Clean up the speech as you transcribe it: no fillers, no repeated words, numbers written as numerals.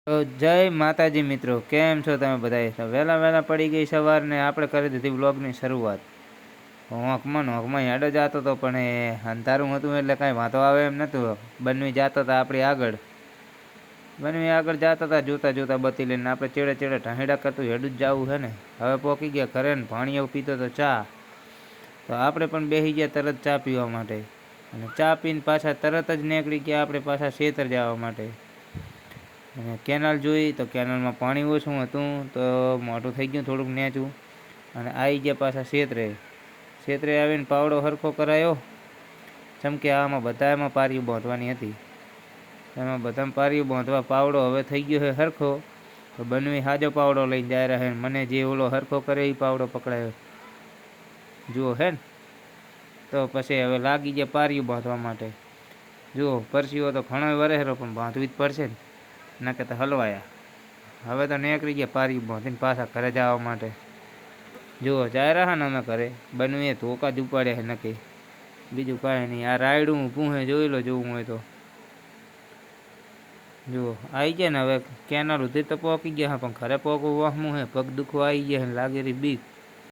તો જય માતાજી મિત્રો, કેમ છો તમે બધા? વહેલા વહેલા પડી ગઈ સવાર ને આપણે કરી દીધી વ્લોગની શરૂઆત. હોંકમાં હેડો જતો હતો, પણ એ અંધારું હતું એટલે કાંઈ વાંધો આવે એમ નહોતું. બનવી જતા હતા આપણી આગળ, જતા હતા જોતા જોતા બતી લઈને. આપણે ચેડે ચેડે ઢહેડા કરતું હેડું જ જવું છે ને. હવે પહોંચી ગયા ઘરે ને પાણી એવું પીતો તો ચા. તો આપણે પણ બેસી ગયા તરત ચા પીવા માટે, અને ચા પીને પાછા તરત જ નીકળી ગયા આપણે પાછા ખેતર જવા માટે. અને કેનાલ જોઈ તો કેનાલમાં પાણી ઓછું હતું, તો મોટું થઈ ગયું થોડુંક નેચું. અને આવી ગયા પાછા ક્ષેત્રે આવીને પાવડો સરખો કરાયો. ચમકે આમાં બધામાં પારીઓ બાંધવાની હતી, એમાં બધામાં પારીઓ બાંધવા પાવડો હવે થઈ ગયો છે સરખો. તો બનવી સાજો પાવડો લઈને જાય રહે, મને જે ઓલો સરખો કરે એ પાવડો પકડાયો જુઓ હે ને. તો પછી હવે લાગી ગયા પારીઓ બાંધવા માટે. જુઓ પરસીઓ તો ઘણો વરેરો, પણ બાંધવી જ પડશે ને, ના કે તો હલવાયા. હવે તો નીકળી ગયા પારી બાંધીને પાછા ઘરે જવા માટે. જુઓ જાય રહ્યા ને અમે ઘરે. બનવીએ ધોકા જ ઉપાડ્યા છે નક્કી, બીજું કાંઈ નહીં. આ રાયડું પૂહે જોઈ લો જોવું હોય તો. જુઓ આવી ગયા ને હવે કેનાલ ઉધી તો પહોંચી ગયા, પણ ઘરે પહોંચવું વાહમું હે. પગ દુખવા આવી ગયા લાગે રી બીક.